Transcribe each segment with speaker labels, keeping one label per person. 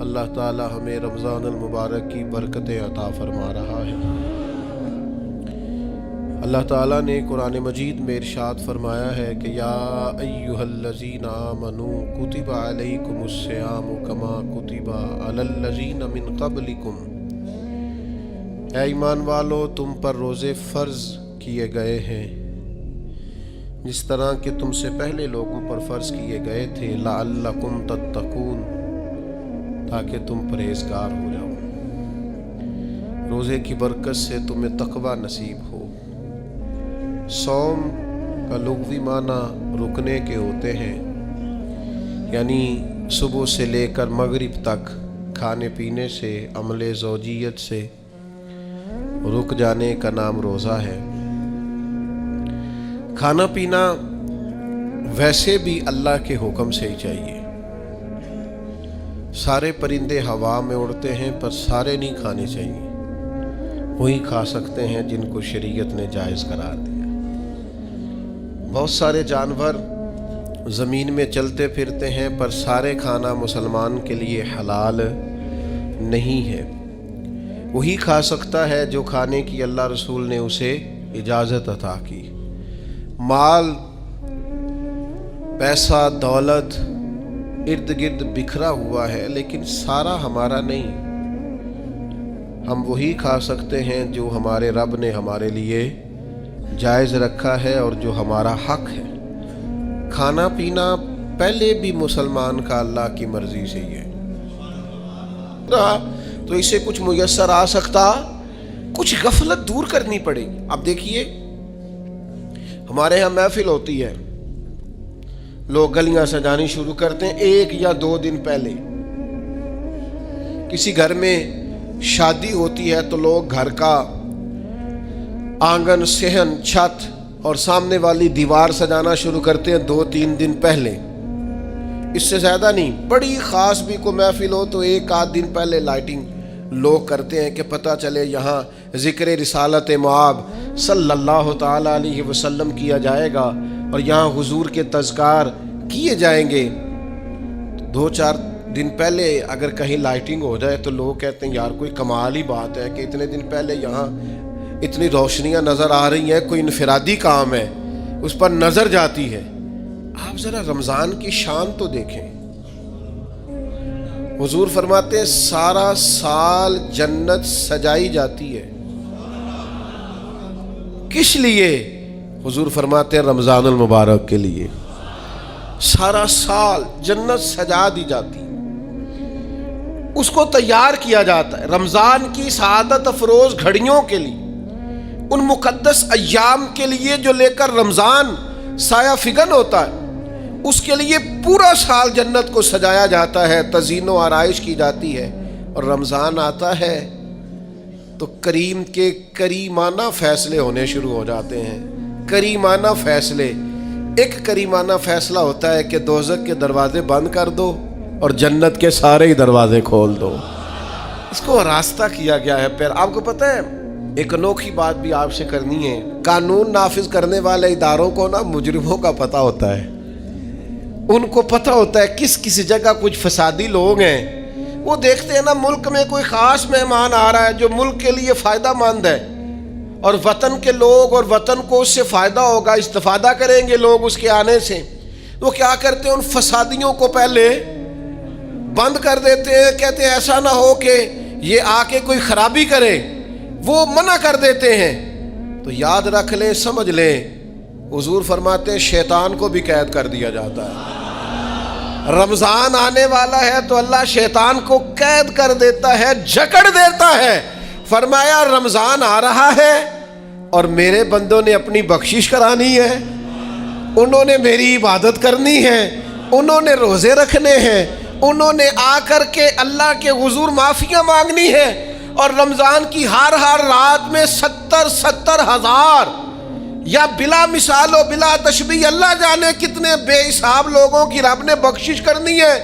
Speaker 1: اللہ تعالی ہمیں رمضان المبارک کی برکتیں عطا فرما رہا ہے۔ اللہ تعالیٰ نے قرآن مجید میں ارشاد فرمایا ہے کہ یا ایہا الذین آمنوا کتب علیکم الصیام کما کتب علی الذین من قبلکم، اے ایمان والو تم پر روزے فرض کیے گئے ہیں جس طرح کہ تم سے پہلے لوگوں پر فرض کیے گئے تھے، لعلکم تتقون، تاکہ تم پرہیزگار ہو جاؤ، روزے کی برکت سے تمہیں تقوی نصیب ہو۔ صوم کا لغوی معنی رکنے کے ہوتے ہیں، یعنی صبح سے لے کر مغرب تک کھانے پینے سے، عمل زوجیت سے رک جانے کا نام روزہ ہے۔ کھانا پینا ویسے بھی اللہ کے حکم سے ہی چاہیے۔ سارے پرندے ہوا میں اڑتے ہیں پر سارے نہیں کھانے چاہیے، وہی کھا سکتے ہیں جن کو شریعت نے جائز قرار دیا۔ بہت سارے جانور زمین میں چلتے پھرتے ہیں پر سارے کھانا مسلمان کے لیے حلال نہیں ہے، وہی کھا سکتا ہے جو کھانے کی اللہ رسول نے اسے اجازت عطا کی۔ مال، پیسہ، دولت ارد گرد بکھرا ہوا ہے لیکن سارا ہمارا نہیں، ہم وہی کھا سکتے ہیں جو ہمارے رب نے ہمارے لیے جائز رکھا ہے اور جو ہمارا حق ہے۔ کھانا پینا پہلے بھی مسلمان کا اللہ کی مرضی سے ہی ہے، تو اسے کچھ میسر آ سکتا، کچھ غفلت دور کرنی پڑے گی۔ اب دیکھیے ہمارے ہاں محفل ہوتی ہے، لوگ گلیاں سجانی شروع کرتے ہیں 1 یا 2 دن پہلے۔ کسی گھر میں شادی ہوتی ہے تو لوگ گھر کا آنگن، صحن، چھت اور سامنے والی دیوار سجانا شروع کرتے ہیں 2-3 دن پہلے، اس سے زیادہ نہیں۔ بڑی خاص بھی کوئی محفل ہو تو 1-8 دن پہلے لائٹنگ لوگ کرتے ہیں کہ پتہ چلے یہاں ذکر رسالت مآب صلی اللہ تعالی علیہ وسلم کیا جائے گا اور یہاں حضور کے تذکار کیے جائیں گے۔ 2-4 دن پہلے اگر کہیں لائٹنگ ہو جائے تو لوگ کہتے ہیں یار کوئی کمال ہی بات ہے کہ اتنے دن پہلے یہاں اتنی روشنیاں نظر آ رہی ہیں، کوئی انفرادی کام ہے، اس پر نظر جاتی ہے۔ آپ ذرا رمضان کی شان تو دیکھیں، حضور فرماتے ہیں سارا سال جنت سجائی جاتی ہے، کس لیے؟ حضور فرماتے ہیں رمضان المبارک کے لیے، سارا سال جنت سجا دی جاتی، اس کو تیار کیا جاتا ہے رمضان کی سعادت افروز گھڑیوں کے لیے، ان مقدس ایام کے لیے جو لے کر رمضان سایہ فگن ہوتا ہے، اس کے لیے پورا سال جنت کو سجایا جاتا ہے، تزئین و آرائش کی جاتی ہے۔ اور رمضان آتا ہے تو کریم کے کریمانہ فیصلے ہونے شروع ہو جاتے ہیں۔ کریمانہ فیصلے، ایک کریمانہ فیصلہ ہوتا ہے کہ دوزخ کے دروازے بند کر دو اور جنت کے سارے ہی دروازے کھول دو، اس کو راستہ کیا گیا ہے۔ پھر آپ کو پتہ ہے ایک انوکھی بات بھی آپ سے کرنی ہے، قانون نافذ کرنے والے اداروں کو نا مجرموں کا پتہ ہوتا ہے، ان کو پتہ ہوتا ہے کس جگہ کچھ فسادی لوگ ہیں، وہ دیکھتے ہیں نا ملک میں کوئی خاص مہمان آ رہا ہے جو ملک کے لیے فائدہ مند ہے اور وطن کے لوگ اور وطن کو اس سے فائدہ ہوگا، استفادہ کریں گے لوگ اس کے آنے سے، وہ کیا کرتے ہیں ان فسادیوں کو پہلے بند کر دیتے ہیں، کہتے ہیں ایسا نہ ہو کہ یہ آ کے کوئی خرابی کرے، وہ منع کر دیتے ہیں۔ تو یاد رکھ لیں، سمجھ لیں، حضور فرماتے ہیں شیطان کو بھی قید کر دیا جاتا ہے۔ رمضان آنے والا ہے تو اللہ شیطان کو قید کر دیتا ہے، جکڑ دیتا ہے۔ فرمایا رمضان آ رہا ہے اور میرے بندوں نے اپنی بخشش کرانی ہے، انہوں نے میری عبادت کرنی ہے، انہوں نے روزے رکھنے ہیں، انہوں نے آ کر کے اللہ کے حضور معافیاں مانگنی ہے۔ اور رمضان کی ہر رات میں 70 ہزار یا بلا مثال و بلا تشبیہ اللہ جانے کتنے بے حساب لوگوں کی رب نے بخشش کرنی ہے۔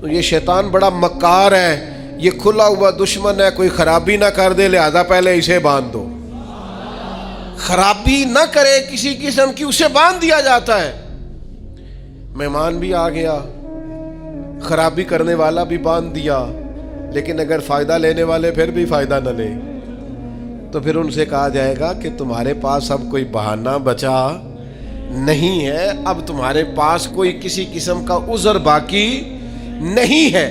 Speaker 1: تو یہ شیطان بڑا مکار ہے، یہ کھلا ہوا دشمن ہے، کوئی خرابی نہ کر دے لہذا پہلے اسے باندھ دو، خرابی نہ کرے کسی قسم کی اسے باندھ دیا جاتا ہے۔ مہمان بھی آ گیا، خرابی کرنے والا بھی باندھ دیا، لیکن اگر فائدہ لینے والے پھر بھی فائدہ نہ لے تو پھر ان سے کہا جائے گا کہ تمہارے پاس اب کوئی بہانہ بچا نہیں ہے، اب تمہارے پاس کوئی کسی قسم کا عذر باقی نہیں ہے۔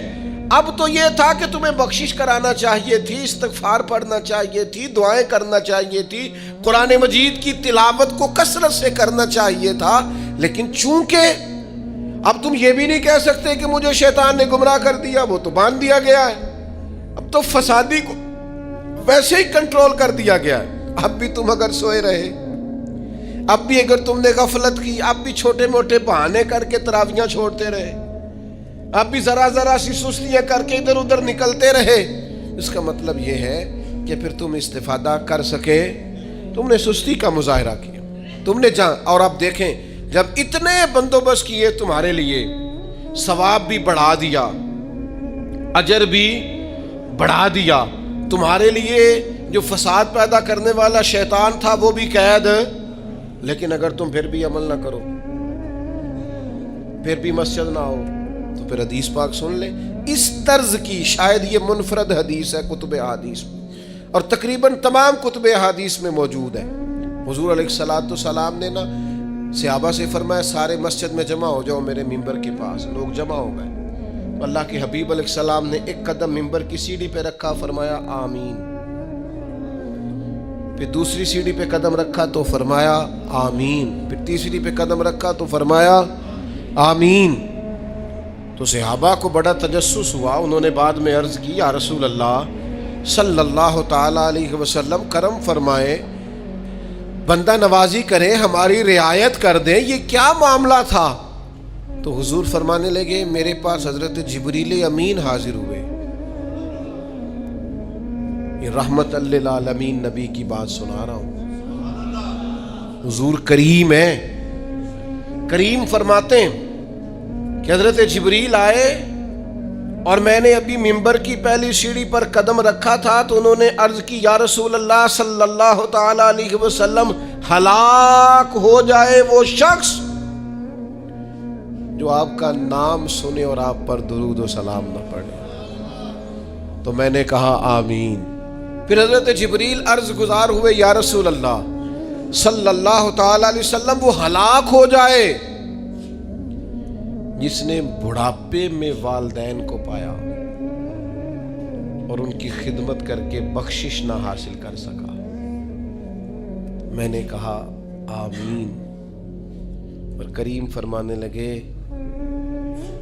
Speaker 1: اب تو یہ تھا کہ تمہیں بخشش کرانا چاہیے تھی، استغفار پڑھنا چاہیے تھی، دعائیں کرنا چاہیے تھی، قرآن مجید کی تلاوت کو کثرت سے کرنا چاہیے تھا، لیکن چونکہ اب تم یہ بھی نہیں کہہ سکتے کہ مجھے شیطان نے گمراہ کر دیا، وہ تو باندھ دیا گیا ہے، اب تو فسادی کو ویسے ہی کنٹرول کر دیا گیا ہے۔ اب بھی تم اگر سوئے رہے، اب بھی اگر تم نے غفلت کی، اب بھی چھوٹے موٹے بہانے کر کے تراویاں چھوڑتے رہے، اب بھی ذرا ذرا سی سستیاں کر کے ادھر ادھر نکلتے رہے، اس کا مطلب یہ ہے کہ پھر تم استفادہ کر سکے، تم نے سستی کا مظاہرہ کیا، تم نے اور اب دیکھیں جب اتنے بندوبست کیے تمہارے لیے، ثواب بھی بڑھا دیا، اجر بھی بڑھا دیا، تمہارے لیے جو فساد پیدا کرنے والا شیطان تھا وہ بھی قید، لیکن اگر تم پھر بھی عمل نہ کرو، پھر بھی مسجد نہ ہو، تو پھر حدیث پاک سن لیں اس طرز کی، شاید یہ منفرد حدیث ہے کتب احادیث میں، اور تقریباً تمام کتب احادیث میں موجود ہے۔ حضور علیہ الصلوۃ والسلام نے نا صحابہ سے فرمایا سارے مسجد میں جمع ہو جاؤ میرے ممبر کے پاس، لوگ جمع ہو گئے، تو اللہ کے حبیب علیہ السلام نے ایک قدم ممبر کی سیڑھی پہ رکھا، فرمایا آمین، پھر دوسری سیڑھی پہ قدم رکھا تو فرمایا آمین، پھر تیسری پہ قدم رکھا تو فرمایا آمین۔ تو صحابہ کو بڑا تجسس ہوا، انہوں نے بعد میں عرض کی یا رسول اللہ صلی اللہ تعالی علیہ وسلم کرم فرمائے، بندہ نوازی کریں، ہماری رعایت کر دیں، یہ کیا معاملہ تھا؟ تو حضور فرمانے لگے میرے پاس حضرت جبریل امین حاضر ہوئے، یہ رحمت للعالمین نبی کی بات سنا رہا ہوں، حضور کریم ہے، کریم فرماتے ہیں کہ حضرت جبریل آئے اور میں نے ابھی ممبر کی پہلی سیڑھی پر قدم رکھا تھا تو انہوں نے عرض کی یا رسول اللہ صلی اللہ تعالی علیہ وسلم ہلاک ہو جائے وہ شخص جو آپ کا نام سنے اور آپ پر درود و سلام نہ پڑھے۔ تو میں نے کہا آمین۔ پھر حضرت جبریل عرض گزار ہوئے یا رسول اللہ صلی اللہ تعالی علیہ وسلم وہ ہلاک ہو جائے جس نے بڑھاپے میں والدین کو پایا اور ان کی خدمت کر کے بخشش نہ حاصل کر سکا۔ میں نے کہا آمین، اور کریم فرمانے لگے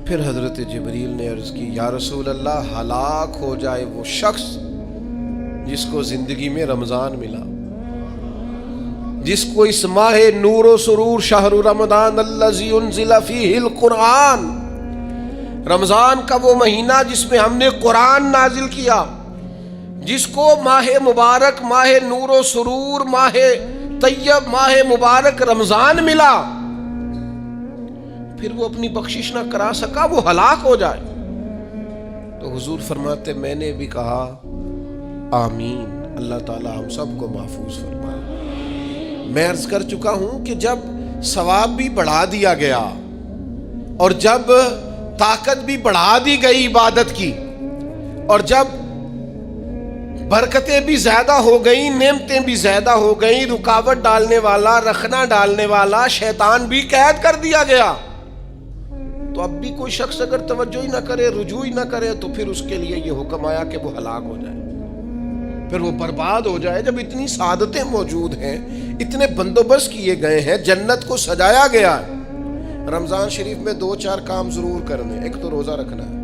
Speaker 1: پھر حضرت جبریل نے عرض کی یا رسول اللہ ہلاک ہو جائے وہ شخص جس کو زندگی میں رمضان ملا، جس کو اس ماہ نور و سرور شہر رمضان الذی انزل فیہ القرآن، رمضان کا وہ مہینہ جس میں ہم نے قرآن نازل کیا، جس کو ماہ مبارک، ماہ نور و سرور، ماہ طیب، ماہ مبارک رمضان ملا، پھر وہ اپنی بخشش نہ کرا سکا، وہ ہلاک ہو جائے۔ تو حضور فرماتے میں نے بھی کہا آمین، اللہ تعالی ہم سب کو محفوظ فرمائے۔ میں عرض کر چکا ہوں کہ جب ثواب بھی بڑھا دیا گیا اور جب طاقت بھی بڑھا دی گئی عبادت کی، اور جب برکتیں بھی زیادہ ہو گئیں، نعمتیں بھی زیادہ ہو گئیں، رکاوٹ ڈالنے والا، رخنہ ڈالنے والا شیطان بھی قید کر دیا گیا، تو اب بھی کوئی شخص اگر توجہ ہی نہ کرے، رجوع ہی نہ کرے، تو پھر اس کے لیے یہ حکم آیا کہ وہ ہلاک ہو جائے، پھر وہ برباد ہو جائے۔ جب اتنی سعادتیں موجود ہیں، اتنے بندوبست کیے گئے ہیں، جنت کو سجایا گیا ہے، رمضان شریف میں 2-4 کام ضرور کرنے، ایک تو روزہ رکھنا ہے۔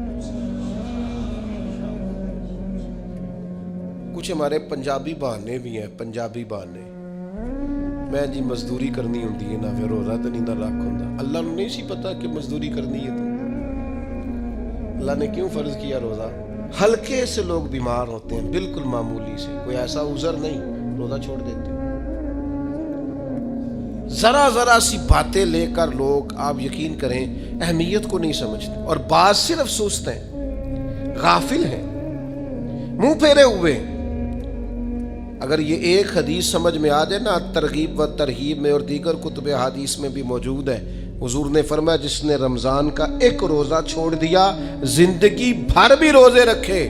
Speaker 1: کچھ ہمارے پنجابی بہانے بھی ہیں، پنجابی بہانے، میں جی مزدوری کرنی ہوتی ہے نا، پھر روزہ تو نہیں نہ رکھ ہوتا۔ اللہ نے نہیں سی پتا کہ مزدوری کرنی ہے، تو اللہ نے کیوں فرض کیا روزہ؟ ہلکے سے لوگ بیمار ہوتے ہیں، بالکل معمولی سے، کوئی ایسا عذر نہیں، روزہ چھوڑ دیتے ہیں۔ ذرا ذرا سی باتیں لے کر لوگ، آپ یقین کریں، اہمیت کو نہیں سمجھتے، اور بعض صرف سست ہیں، غافل ہیں، منہ پھیرے ہوئے، اگر یہ ایک حدیث سمجھ میں آ جائے نا، ترغیب و ترہیب میں اور دیگر کتب حدیث میں بھی موجود ہے، حضور نے فرمایا جس نے رمضان کا ایک روزہ چھوڑ دیا، زندگی بھر بھی روزے رکھے،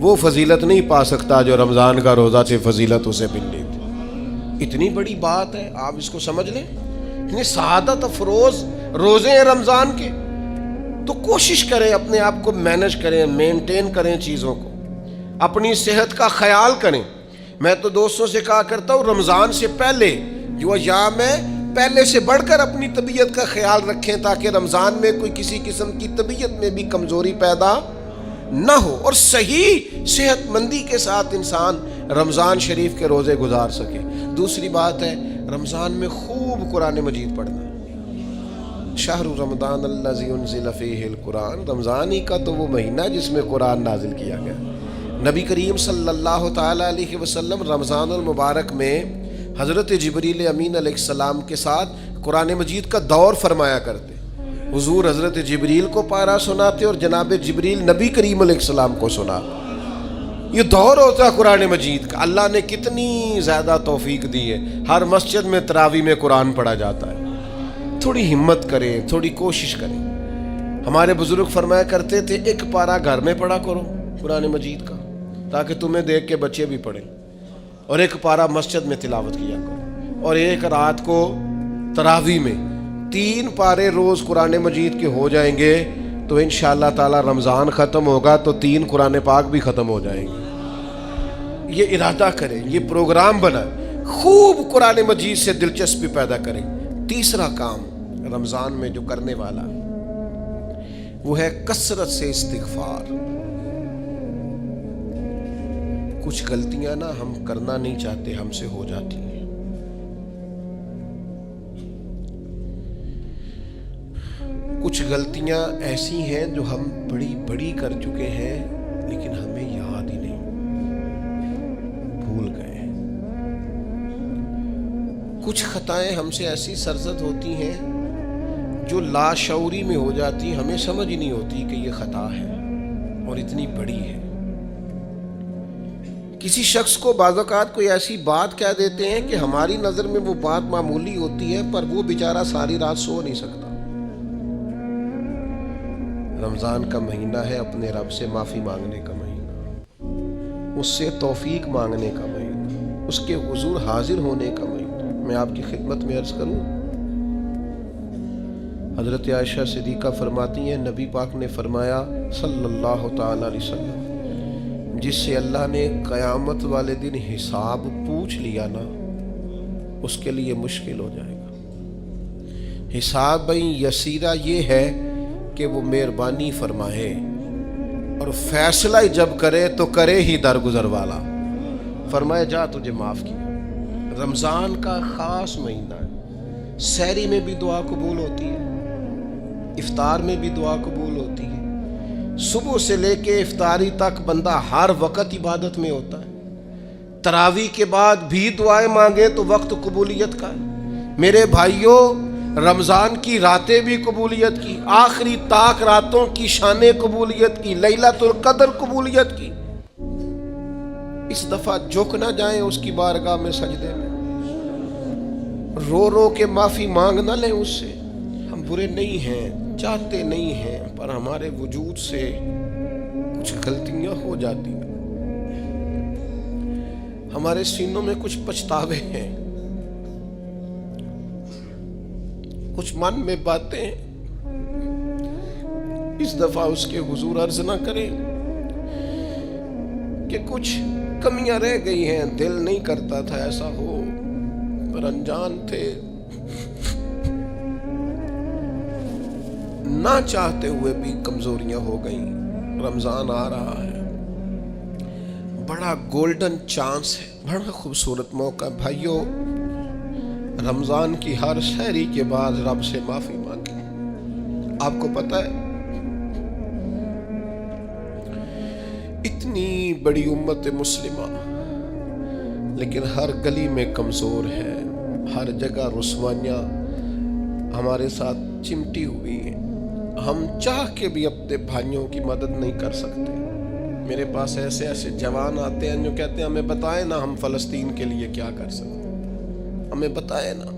Speaker 1: وہ فضیلت نہیں پا سکتا جو رمضان کا روزہ سے فضیلت اسے ملنی تھی۔ اتنی بڑی بات ہے، آپ اس کو سمجھ لیں، اتنی سعادت افروز روزے ہیں رمضان کے۔ تو کوشش کریں اپنے آپ کو مینج کریں، مینٹین کریں چیزوں کو، اپنی صحت کا خیال کریں۔ میں تو دوستوں سے کہا کرتا ہوں رمضان سے پہلے جو ایام ہے پہلے سے بڑھ کر اپنی طبیعت کا خیال رکھیں، تاکہ رمضان میں کوئی کسی قسم کی طبیعت میں بھی کمزوری پیدا نہ ہو اور صحیح صحت مندی کے ساتھ انسان رمضان شریف کے روزے گزار سکے۔ دوسری بات ہے رمضان میں خوب قرآن مجید پڑھنا۔ شہر رمضان الذی انزل فیہ القرآن، رمضان ہی کا تو وہ مہینہ جس میں قرآن نازل کیا گیا۔ نبی کریم صلی اللہ تعالیٰ علیہ وسلم رمضان المبارک میں حضرت جبریل امین علیہ السلام کے ساتھ قرآن مجید کا دور فرمایا کرتے۔ حضور حضرت جبریل کو پارہ سناتے اور جناب جبریل نبی کریم علیہ السلام کو سناتے۔ یہ دور ہوتا ہے قرآن مجید کا۔ اللہ نے کتنی زیادہ توفیق دی ہے، ہر مسجد میں تراویح میں قرآن پڑھا جاتا ہے۔ تھوڑی ہمت کریں، تھوڑی کوشش کریں۔ ہمارے بزرگ فرمایا کرتے تھے ایک پارہ گھر میں پڑھا کرو قرآن مجید کا، تاکہ تمہیں دیکھ کے بچے بھی پڑھیں، اور ایک پارہ مسجد میں تلاوت کیا کرو، اور ایک رات کو تراویح میں 3 پارے روز قرآن مجید کے ہو جائیں گے تو انشاءاللہ تعالی رمضان ختم ہوگا تو 3 قرآن پاک بھی ختم ہو جائیں گے۔ یہ ارادہ کریں، یہ پروگرام بنائیں، خوب قرآن مجید سے دلچسپی پیدا کریں۔ تیسرا کام رمضان میں جو کرنے والا وہ ہے کثرت سے استغفار۔ کچھ غلطیاں نا ہم کرنا نہیں چاہتے، ہم سے ہو جاتی ہیں۔ کچھ غلطیاں ایسی ہیں جو ہم بڑی بڑی کر چکے ہیں لیکن ہمیں یاد ہی نہیں، بھول گئے۔ کچھ خطائیں ہم سے ایسی سرزد ہوتی ہیں جو لاشعوری میں ہو جاتی، ہمیں سمجھ ہی نہیں ہوتی کہ یہ خطا ہے اور اتنی بڑی ہے۔ کسی شخص کو بعض اوقات کوئی ایسی بات کہہ دیتے ہیں کہ ہماری نظر میں وہ بات معمولی ہوتی ہے، پر وہ بیچارہ ساری رات سو نہیں سکتا۔ رمضان کا مہینہ ہے اپنے رب سے معافی مانگنے کا مہینہ، اس سے توفیق مانگنے کا مہینہ، اس کے حضور حاضر ہونے کا مہینہ۔ میں آپ کی خدمت میں عرض کروں، حضرت عائشہ صدیقہ فرماتی ہیں نبی پاک نے فرمایا صلی اللہ تعالی علیہ وسلم، جس سے اللہ نے قیامت والے دن حساب پوچھ لیا نا، اس کے لیے مشکل ہو جائے گا۔ حساب یسیرہ یہ ہے کہ وہ مہربانی فرمائے اور فیصلہ جب کرے تو کرے ہی درگزر والا، فرمائے جا تجھے معاف کیا۔ رمضان کا خاص مہینہ ہے، سحری میں بھی دعا قبول ہوتی ہے، افطار میں بھی دعا قبول ہوتی ہے، صبح سے لے کے افطاری تک بندہ ہر وقت عبادت میں ہوتا ہے۔ تراویح کے بعد بھی دعائیں مانگے تو وقت قبولیت کا ہے۔ میرے بھائیوں، رمضان کی راتیں بھی قبولیت کی، آخری طاق راتوں کی شان قبولیت کی، لیلۃ القدر قبولیت کی۔ اس دفعہ جھک نہ جائیں اس کی بارگاہ میں سجدے میں، رو رو کے معافی مانگ نہ لیں اس سے۔ ہم برے نہیں ہیں، چاہتے نہیں ہیں، پر ہمارے وجود سے کچھ غلطیاں ہو جاتی ہیں، ہمارے سینوں میں کچھ پچھتاوے ہیں، کچھ من میں باتیں ہیں۔ اس دفعہ اس کے حضور عرض نہ کریں کہ کچھ کمیاں رہ گئی ہیں، دل نہیں کرتا تھا ایسا ہو، پر انجان تھے، نہ چاہتے ہوئے بھی کمزوریاں ہو گئیں۔ رمضان آ رہا ہے، بڑا گولڈن چانس ہے، بڑا خوبصورت موقع۔ بھائیو، رمضان کی ہر سحری کے بعد رب سے معافی مانگیں۔ آپ کو پتہ ہے اتنی بڑی امت مسلمہ لیکن ہر گلی میں کمزور ہے، ہر جگہ رسوائیاں ہمارے ساتھ چمٹی ہوئی ہیں، ہم چاہ کے بھی اپنے بھائیوں کی مدد نہیں کر سکتے۔ میرے پاس ایسے ایسے جوان آتے ہیں جو کہتے ہیں ہمیں بتائیں نا ہم فلسطین کے لیے کیا کر سکتے، ہمیں بتائیں نا۔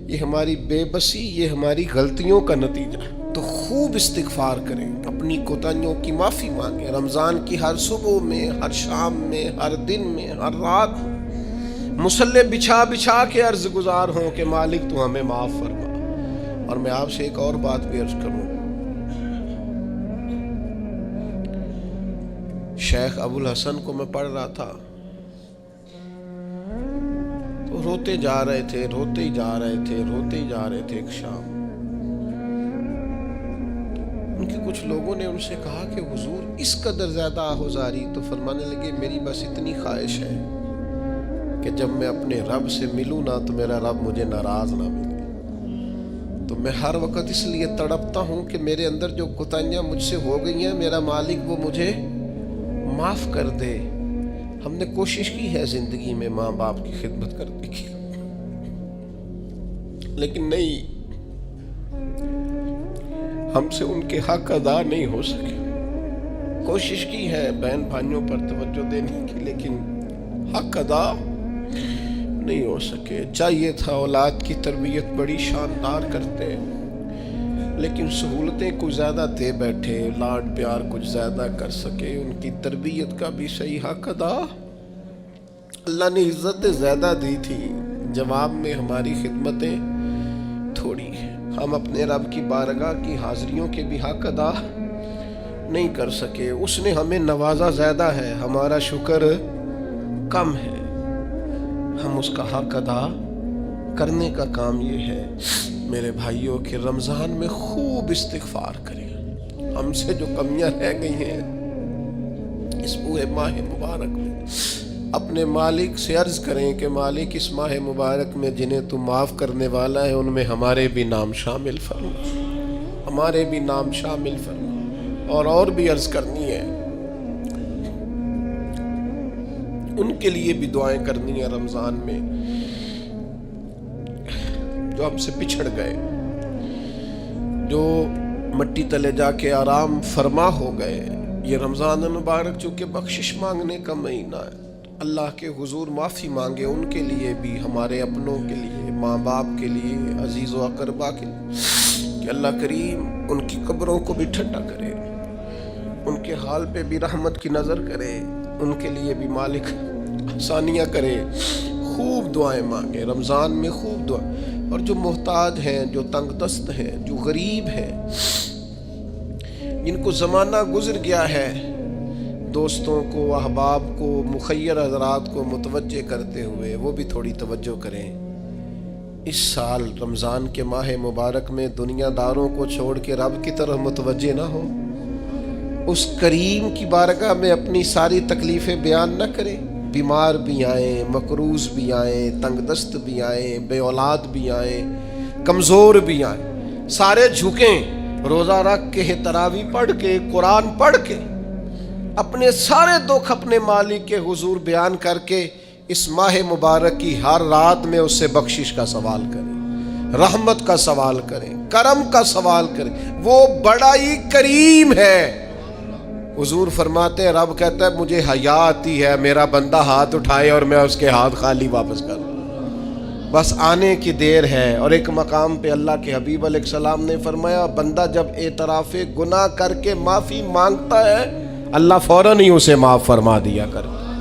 Speaker 1: یہ ہماری بے بسی، یہ ہماری غلطیوں کا نتیجہ ہے۔ تو خوب استغفار کریں، اپنی کوتاہیوں کی معافی مانگیں، رمضان کی ہر صبح میں، ہر شام میں، ہر دن میں، ہر رات مصلی بچھا بچھا کے عرض گزار ہوں کہ مالک تو ہمیں معاف فرما۔ اور میں آپ سے ایک اور بات بھی عرض کروں، شیخ ابو الحسن کو میں پڑھ رہا تھا تو روتے جا رہے تھے، روتے ہی جا رہے تھے، روتے ہی جا رہے تھے۔ ایک شام ان کے کچھ لوگوں نے ان سے کہا کہ حضور اس قدر زیادہ آہوزاری؟ تو فرمانے لگے میری بس اتنی خواہش ہے کہ جب میں اپنے رب سے ملوں نا تو میرا رب مجھے ناراض نہ ملے۔ تو میں ہر وقت اس لیے تڑپتا ہوں کہ میرے اندر جو کوتاہیاں مجھ سے ہو گئی ہیں، میرا مالک وہ مجھے معاف کر دے۔ ہم نے کوشش کی ہے زندگی میں ماں باپ کی خدمت کرنے کی، لیکن نہیں، ہم سے ان کے حق ادا نہیں ہو سکے۔ کوشش کی ہے بہن بھائیوں پر توجہ دینے کی، لیکن حق ادا نہیں ہو سکے۔ چاہیے تھا اولاد کی تربیت بڑی شاندار کرتے، لیکن سہولتیں کچھ زیادہ دے بیٹھے، لاڈ پیار کچھ زیادہ کر سکے، ان کی تربیت کا بھی صحیح حق ادا۔ اللہ نے عزتیں زیادہ دی تھی، جواب میں ہماری خدمتیں تھوڑی ہیں۔ ہم اپنے رب کی بارگاہ کی حاضریوں کے بھی حق ادا نہیں کر سکے۔ اس نے ہمیں نوازا زیادہ ہے، ہمارا شکر کم ہے۔ ہم اس کا حق ادا کرنے کا کام یہ ہے میرے بھائیوں کہ رمضان میں خوب استغفار کریں۔ ہم سے جو کمیاں رہ گئی ہیں اس پورے ماہ مبارک میں، اپنے مالک سے عرض کریں کہ مالک اس ماہ مبارک میں جنہیں تو معاف کرنے والا ہے ان میں ہمارے بھی نام شامل فرما، ہمارے بھی نام شامل فرما۔ اور بھی عرض کرنی ہے، ان کے لیے بھی دعائیں کرنی ہے رمضان میں جو ہم سے بچھڑ گئے، جو مٹی تلے جا کے آرام فرما ہو گئے۔ یہ رمضان المبارک چونکہ بخشش مانگنے کا مہینہ ہے، اللہ کے حضور معافی مانگے ان کے لیے بھی، ہمارے اپنوں کے لیے، ماں باپ کے لیے، عزیز و اقربا کے لیے، کہ اللہ کریم ان کی قبروں کو بھی ٹھنڈا کرے، ان کے حال پہ بھی رحمت کی نظر کرے، ان کے لیے بھی مالک آسانیاں کرے۔ خوب دعائیں مانگے رمضان میں، خوب دعائیں۔ اور جو محتاج ہیں، جو تنگ دست ہیں، جو غریب ہیں، جن کو زمانہ گزر گیا ہے، دوستوں کو، احباب کو، مخیر حضرات کو متوجہ کرتے ہوئے وہ بھی تھوڑی توجہ کریں۔ اس سال رمضان کے ماہ مبارک میں دنیا داروں کو چھوڑ کے رب کی طرف متوجہ نہ ہو، اس کریم کی بارگاہ میں اپنی ساری تکلیفیں بیان نہ کریں۔ بیمار بھی آئیں، مقروض بھی آئیں، تنگ دست بھی آئیں، بے اولاد بھی آئیں، کمزور بھی آئیں، سارے جھکیں، روزہ رکھ کے، تراویح پڑھ کے، قرآن پڑھ کے، اپنے سارے دکھ اپنے مالک کے حضور بیان کر کے اس ماہ مبارک کی ہر رات میں اس سے بخشش کا سوال کریں، رحمت کا سوال کریں، کرم کا سوال کریں۔ وہ بڑا ہی کریم ہے۔ حضور فرماتے ہیں، رب کہتا ہے مجھے حیا آتی ہے میرا بندہ ہاتھ اٹھائے اور میں اس کے ہاتھ خالی واپس کر دوں، بس آنے کی دیر ہے۔ اور ایک مقام پہ اللہ کے حبیب علیہ السلام نے فرمایا، بندہ جب اعتراف گناہ کر کے معافی مانگتا ہے اللہ فوراً ہی اسے معاف فرما دیا کرتا۔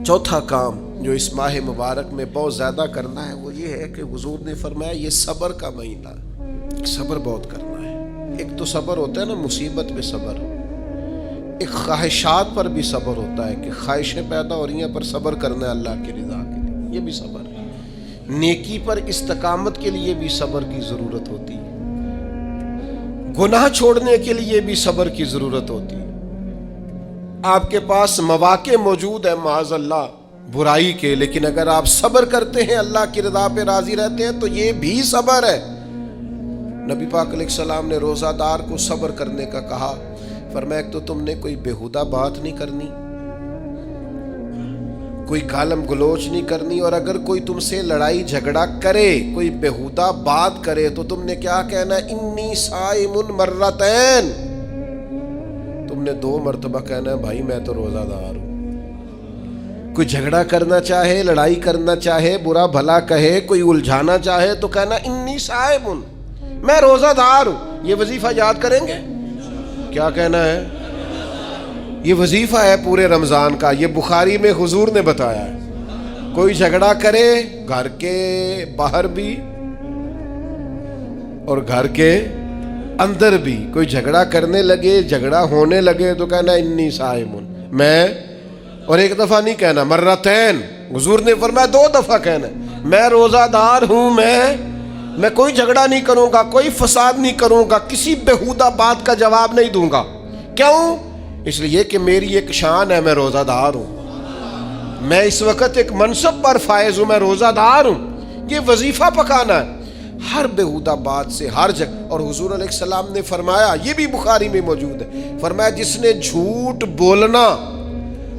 Speaker 1: چوتھا کام جو اس ماہ مبارک میں بہت زیادہ کرنا ہے وہ یہ ہے کہ حضور نے فرمایا یہ صبر کا مہینہ ہے، صبر بہت کرنا ہے۔ ایک تو صبر ہوتا ہے نا مصیبت پہ صبر، ایک خواہشات پر بھی صبر ہوتا ہے کہ خواہشیں پیدا ہو رہی ہیں پر صبر کرنا ہے اللہ کی رضا کے لیے، یہ بھی صبر ہے۔ نیکی پر استقامت کے لیے بھی صبر کی ضرورت ہوتی ہے، گناہ چھوڑنے کے لیے بھی صبر کی ضرورت ہوتی ہے۔ آپ کے پاس مواقع موجود ہے معاذ اللہ برائی کے، لیکن اگر آپ صبر کرتے ہیں، اللہ کی رضا پہ راضی رہتے ہیں تو یہ بھی صبر ہے۔ نبی پاک علیہ السلام نے روزہ دار کو صبر کرنے کا کہا، فرمایا ایک تو تم نے کوئی بےہودہ بات نہیں کرنی، کوئی گالم گلوچ نہیں کرنی، اور اگر کوئی تم سے لڑائی جھگڑا کرے، کوئی بےہودہ بات کرے تو تم نے کیا کہنا، انی صائم مرتین، تو نے 2 مرتبہ کہنا ہے بھائی میں تو روزہ دار ہوں. کوئی جھگڑا کرنا چاہے، لڑائی کرنا چاہے، برا بھلا کہے، کوئی الجھانا چاہے تو کہنا انی صائم، میں روزہ دار ہوں. یہ وظیفہ یاد کریں گے؟ کیا کہنا ہے؟ یہ وظیفہ ہے پورے رمضان کا. یہ بخاری میں حضور نے بتایا ہے. کوئی جھگڑا کرے گھر کے باہر بھی اور گھر کے اندر بھی، کوئی جھگڑا کرنے لگے، جھگڑا ہونے لگے تو کہنا انی صائم، میں، اور ایک دفعہ نہیں کہنا، مرتین. حضور نے فرمایا 2 دفعہ کہنا میں روزہ دار ہوں، میں کوئی جھگڑا نہیں کروں گا، کوئی فساد نہیں کروں گا، کسی بےہودہ بات کا جواب نہیں دوں گا. کیوں؟ اس لیے کہ میری ایک شان ہے، میں روزہ دار ہوں. میں اس وقت ایک منصب پر فائز ہوں، میں روزہ دار ہوں. یہ وظیفہ پکانا ہے ہر بےہودہ بات سے، ہر جگہ. اور حضور علیہ السلام نے فرمایا، یہ بھی بخاری میں موجود ہے، فرمایا جس نے جھوٹ بولنا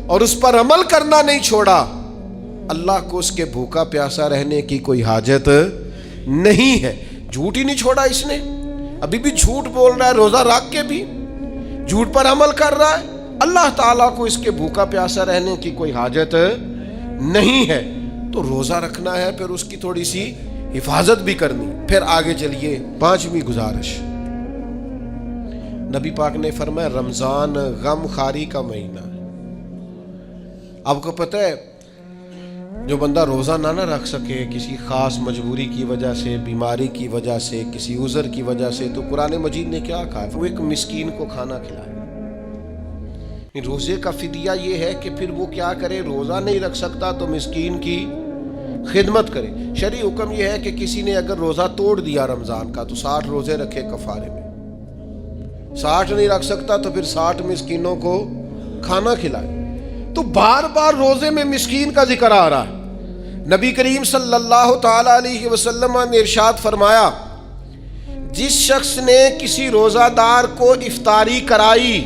Speaker 1: اور اس پر عمل کرنا نہیں چھوڑا، اللہ کو اس کے بھوکا پیاسا رہنے کی کوئی حاجت نہیں ہے. جھوٹ ہی نہیں چھوڑا اس نے، ابھی بھی جھوٹ بول رہا ہے، روزہ رکھ کے بھی جھوٹ پر عمل کر رہا ہے. اللہ تعالیٰ کو اس کے بھوکا پیاسا رہنے کی کوئی حاجت نہیں ہے. تو روزہ رکھنا ہے، پھر اس کی تھوڑی سی حفاظت بھی کرنی. پھر آگے چلیے، 5ویں گزارش. نبی پاک نے فرمایا رمضان غم خاری کا مہینہ ہے. آپ کو پتہ ہے جو بندہ روزہ نہ رکھ سکے کسی خاص مجبوری کی وجہ سے، بیماری کی وجہ سے، کسی عذر کی وجہ سے، تو قرآن مجید نے کیا کہا؟ وہ ایک مسکین کو کھانا کھلائے. روزے کا فدیہ یہ ہے کہ پھر وہ کیا کرے؟ روزہ نہیں رکھ سکتا تو مسکین کی خدمت کرے. شرعی حکم یہ ہے کہ کسی نے اگر روزہ توڑ دیا رمضان کا تو 60 روزے رکھے کفارے میں. 60 نہیں رکھ سکتا تو پھر 60 مسکینوں کو کھانا کھلائے. تو بار بار روزے میں مسکین کا ذکر آ رہا ہے. نبی کریم صلی اللہ تعالی علیہ وسلم نے ارشاد فرمایا جس شخص نے کسی روزہ دار کو افطاری کرائی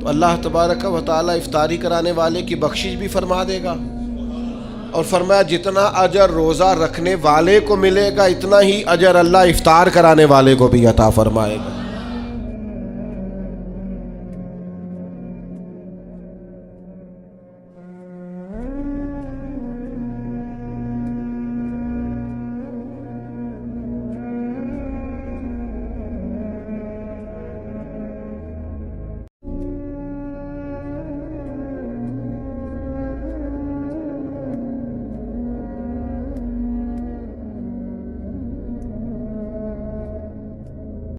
Speaker 1: تو اللہ تبارک و تعالی افطاری کرانے والے کی بخشش بھی فرما دے گا، اور فرمایا جتنا اجر روزہ رکھنے والے کو ملے گا اتنا ہی اجر اللہ افطار کرانے والے کو بھی عطا فرمائے گا.